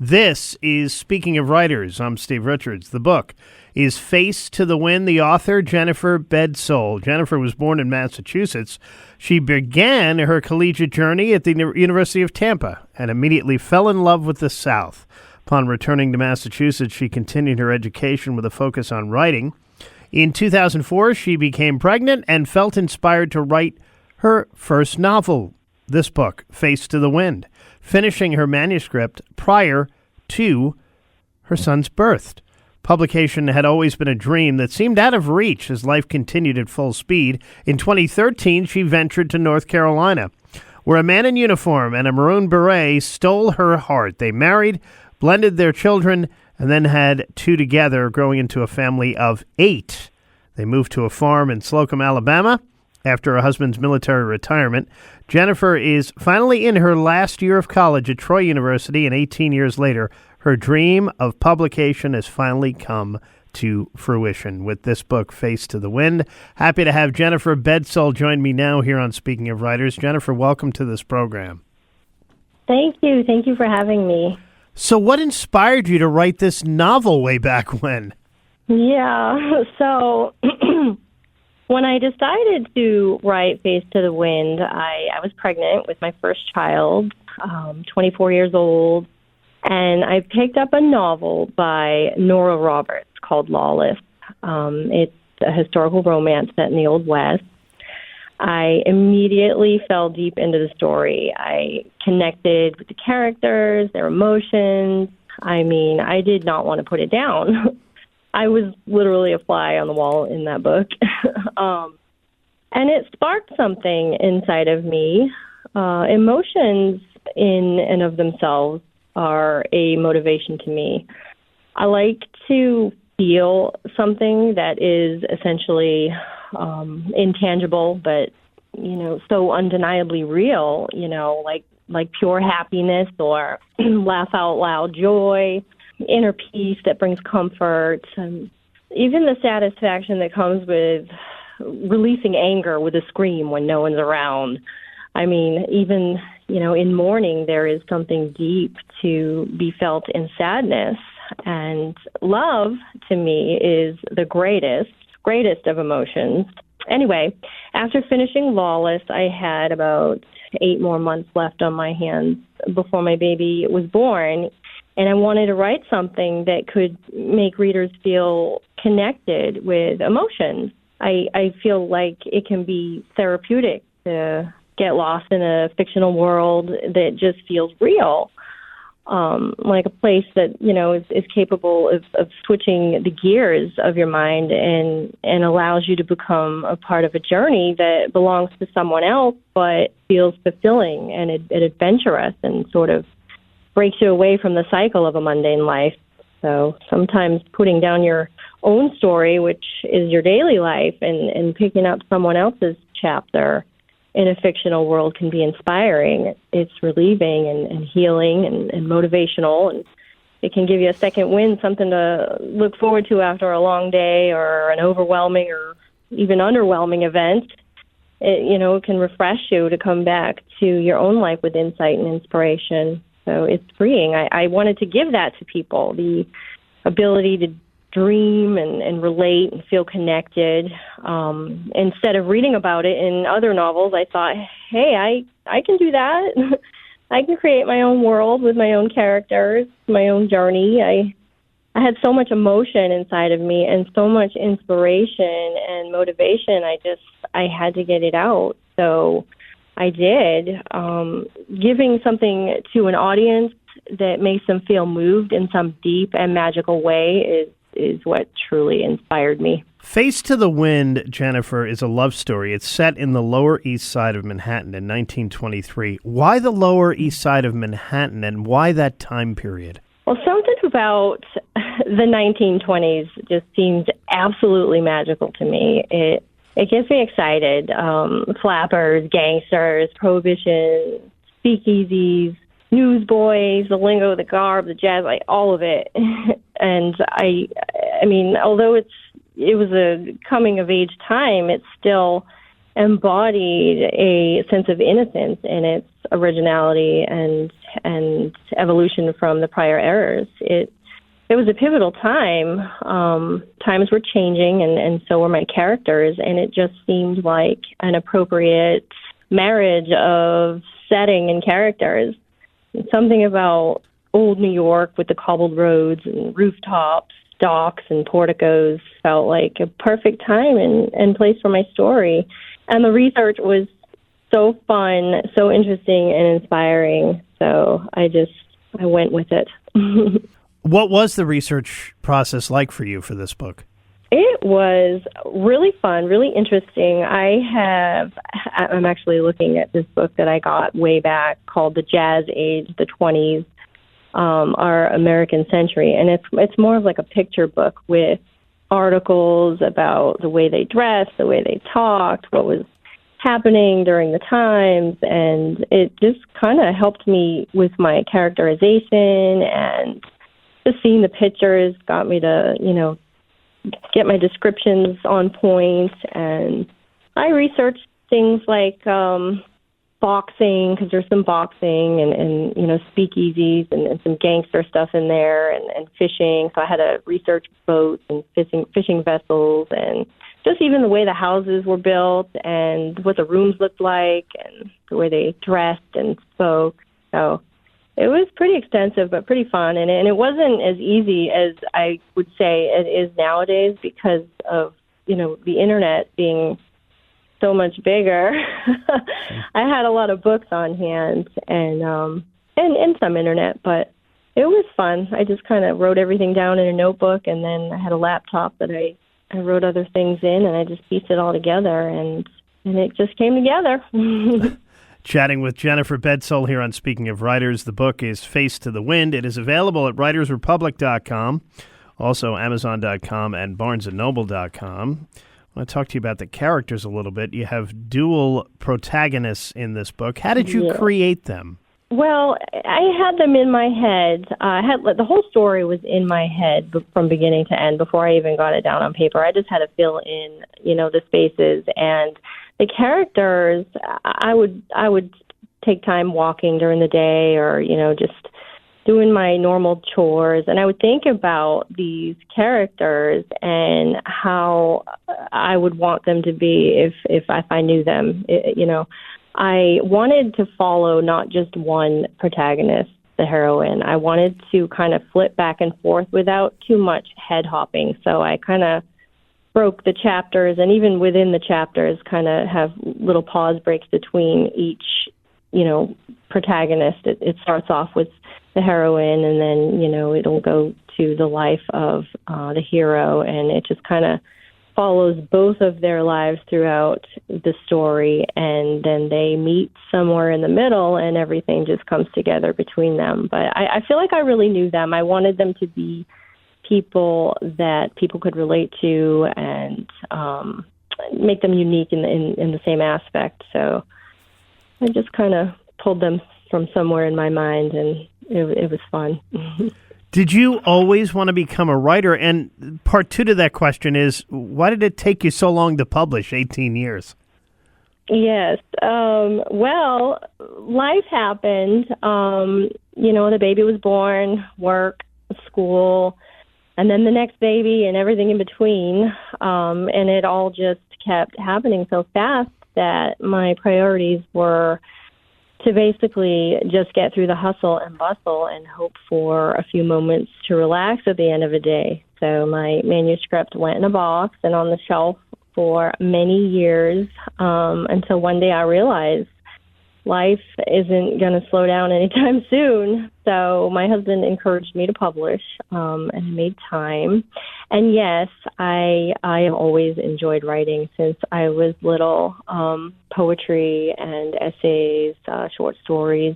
This is Speaking of Writers. I'm Steve Richards. The book is Face to the Wind. The author, Jennifer Bedsole. Jennifer was born in Massachusetts. She began her collegiate journey at the University of Tampa and immediately fell in love with the South. Upon returning to Massachusetts, she continued her education with a focus on writing. In 2004, she became pregnant and felt inspired to write her first novel, this book, Face to the Wind, finishing her manuscript prior to her son's birth. Publication had always been a dream that seemed out of reach as life continued at full speed. In 2013, she ventured to North Carolina, where a man in uniform and a maroon beret stole her heart. They married, blended their children, and then had two together, growing into a family of 8. They moved to a farm in Slocum, Alabama, after her husband's military retirement. Jennifer is finally in her last year of college at Troy University, and 18 years later, her dream of publication has finally come to fruition with this book, Face to the Wind. Happy to have Jennifer Bedsole join me now here on Speaking of Writers. Jennifer, welcome to this program. Thank you. Thank you for having me. So what inspired you to write this novel way back when? Yeah, so when I decided to write Face to the Wind, I was pregnant with my first child, 24 years old, and I picked up a novel by Nora Roberts called Lawless. It's a historical romance set in the Old West. I immediately fell deep into the story. I connected with the characters, their emotions. I mean, I did not want to put it down. I was literally a fly on the wall in that book. And it sparked something inside of me. Emotions in and of themselves are a motivation to me. I like to feel something that is essentially intangible, but, so undeniably real, like pure happiness or laugh out loud joy, inner peace that brings comfort, and even the satisfaction that comes with releasing anger with a scream when no one's around. I mean, even, in mourning, there is something deep to be felt in sadness. And love, to me, is the greatest of emotions. Anyway, after finishing Lawless, I had about 8 more months left on my hands before my baby was born. And I wanted to write something that could make readers feel connected with emotions. I feel like it can be therapeutic to get lost in a fictional world that just feels real, like a place that, is capable of switching the gears of your mind and allows you to become a part of a journey that belongs to someone else but feels fulfilling and adventurous and sort of breaks you away from the cycle of a mundane life. So sometimes putting down your own story, which is your daily life, and picking up someone else's chapter in a fictional world can be inspiring. It's relieving and healing and motivational, and it can give you a second wind, something to look forward to after a long day or an overwhelming or even underwhelming event. It can refresh you to come back to your own life with insight and inspiration. So it's freeing. I wanted to give that to people, the ability to dream and relate and feel connected. Instead of reading about it in other novels, I thought, hey, I can do that. I can create my own world with my own characters, my own journey. I had so much emotion inside of me and so much inspiration and motivation. I had to get it out. So I did. Giving something to an audience that makes them feel moved in some deep and magical way is what truly inspired me. Face to the Wind, Jennifer, is a love story. It's set in the Lower East Side of Manhattan in 1923. Why the Lower East Side of Manhattan, and why that time period? Well, something about the 1920s just seems absolutely magical to me. It gets me excited. Flappers, gangsters, prohibition, speakeasies, newsboys, the lingo, the garb, the jazz, like all of it. And I mean, although it was a coming of age time, it still embodied a sense of innocence in its originality and evolution from the prior eras. It was a pivotal time. Times were changing, and so were my characters, and it just seemed like an appropriate marriage of setting and characters. Something about old New York with the cobbled roads and rooftops, docks, and porticos felt like a perfect time and place for my story. And the research was so fun, so interesting, and inspiring. So I went with it. What was the research process like for you for this book? It was really fun, really interesting. I'm actually looking at this book that I got way back called The Jazz Age, the 20s, Our American Century. And it's more of like a picture book with articles about the way they dressed, the way they talked, what was happening during the times. And it just kind of helped me with my characterization, and just seeing the pictures got me to, get my descriptions on point. And I researched things like boxing, because there's some boxing and speakeasies and some gangster stuff in there, and fishing. So I had to research boats and fishing vessels, and just even the way the houses were built and what the rooms looked like and the way they dressed and spoke. So it was pretty extensive, but pretty fun. And it wasn't as easy as I would say it is nowadays because of, the internet being so much bigger. I had a lot of books on hand and some internet, but it was fun. I just kind of wrote everything down in a notebook, and then I had a laptop that I wrote other things in, and I just pieced it all together, and it just came together. Chatting with Jennifer Bedsole here on Speaking of Writers. The book is Face to the Wind. It is available at writersrepublic.com, also Amazon.com and BarnesandNoble.com. I want to talk to you about the characters a little bit. You have dual protagonists in this book. How did you create them? Well, I had them in my head. The whole story was in my head from beginning to end before I even got it down on paper. I just had to fill in, the spaces, and the characters. I would take time walking during the day, or just doing my normal chores, and I would think about these characters and how I would want them to be if I knew them. I wanted to follow not just one protagonist, the heroine. I wanted to kind of flip back and forth without too much head hopping. So I kind of broke the chapters, and even within the chapters kind of have little pause breaks between each, protagonist. It starts off with the heroine, and then, it'll go to the life of the hero, and it just kind of follows both of their lives throughout the story, and then they meet somewhere in the middle, and everything just comes together between them. But I feel like I really knew them. I wanted them to be people that people could relate to, and make them unique in the same aspect. So I just kind of pulled them from somewhere in my mind, and it was fun. Did you always want to become a writer? And part two to that question is, why did it take you so long to publish, 18 years? Yes. Well, life happened. The baby was born, work, school, and then the next baby and everything in between. And it all just kept happening so fast that my priorities were to basically just get through the hustle and bustle and hope for a few moments to relax at the end of the day. So my manuscript went in a box and on the shelf for many years, until one day I realized life isn't going to slow down anytime soon. So my husband encouraged me to publish, and I made time. And yes, I have always enjoyed writing since I was little, poetry and essays, short stories.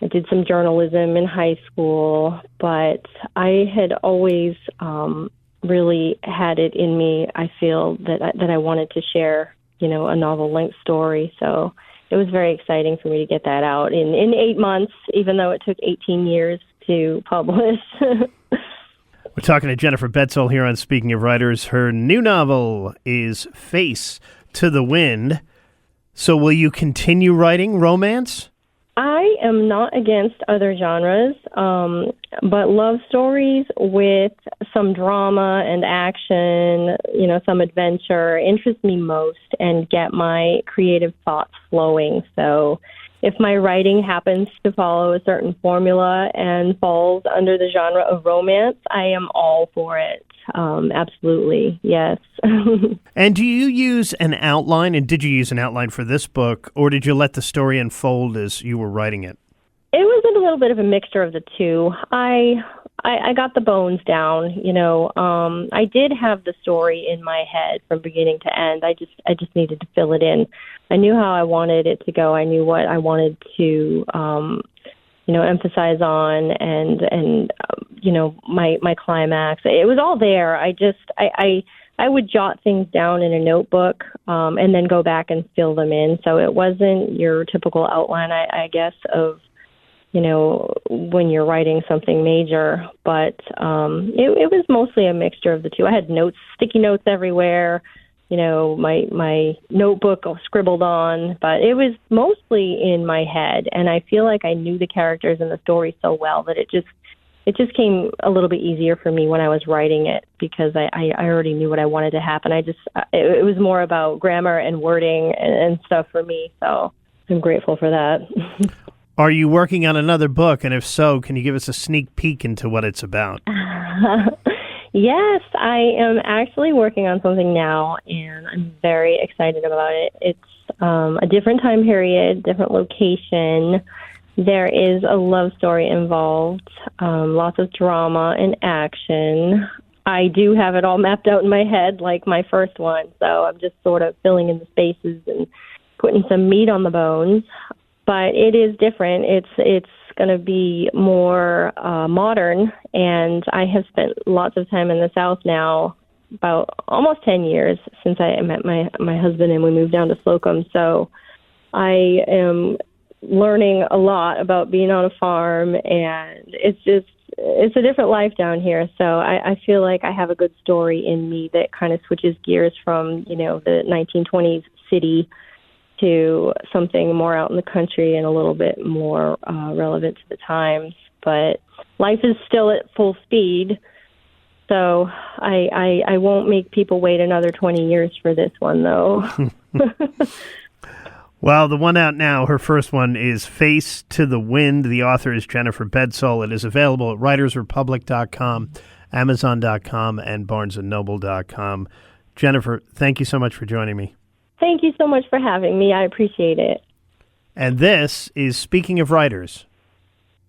I did some journalism in high school, but I had always really had it in me. I feel that I wanted to share, a novel-length story. So it was very exciting for me to get that out in 8 months, even though it took 18 years to publish. We're talking to Jennifer Bedsole here on Speaking of Writers. Her new novel is Face to the Wind. So will you continue writing romance? I am not against other genres, but love stories with some drama and action, some adventure interest me most and get my creative thoughts flowing. So if my writing happens to follow a certain formula and falls under the genre of romance, I am all for it. Absolutely, yes. And do you use an outline, and did you use an outline for this book, or did you let the story unfold as you were writing it? It was a little bit of a mixture of the two. I got the bones down, I did have the story in my head from beginning to end. I just needed to fill it in. I knew how I wanted it to go. I knew what I wanted to emphasize on and my climax. It was all there. I would jot things down in a notebook and then go back and fill them in. So it wasn't your typical outline, I guess, of when you're writing something major, but it was mostly a mixture of the two. I had sticky notes everywhere, my notebook scribbled on, but it was mostly in my head, and I feel like I knew the characters and the story so well that it just came a little bit easier for me when I was writing it because I already knew what I wanted to happen. It was more about grammar and wording and stuff for me, so I'm grateful for that. Are you working on another book? And if so, can you give us a sneak peek into what it's about? Yes, I am actually working on something now, and I'm very excited about it. It's a different time period, different location. There is a love story involved, lots of drama and action. I do have it all mapped out in my head like my first one, so I'm just sort of filling in the spaces and putting some meat on the bones. But it is different. It's going to be more modern, and I have spent lots of time in the South now, about almost 10 years since I met my husband and we moved down to Slocum. So I am learning a lot about being on a farm, and it's a different life down here. So I feel like I have a good story in me that kind of switches gears from, the 1920s city to something more out in the country and a little bit more relevant to the times. But life is still at full speed, so I won't make people wait another 20 years for this one, though. Well, the one out now, her first one, is Face to the Wind. The author is Jennifer Bedsole. It is available at writersrepublic.com, amazon.com, and barnesandnoble.com. Jennifer, thank you so much for joining me. Thank you so much for having me. I appreciate it. And this is Speaking of Writers.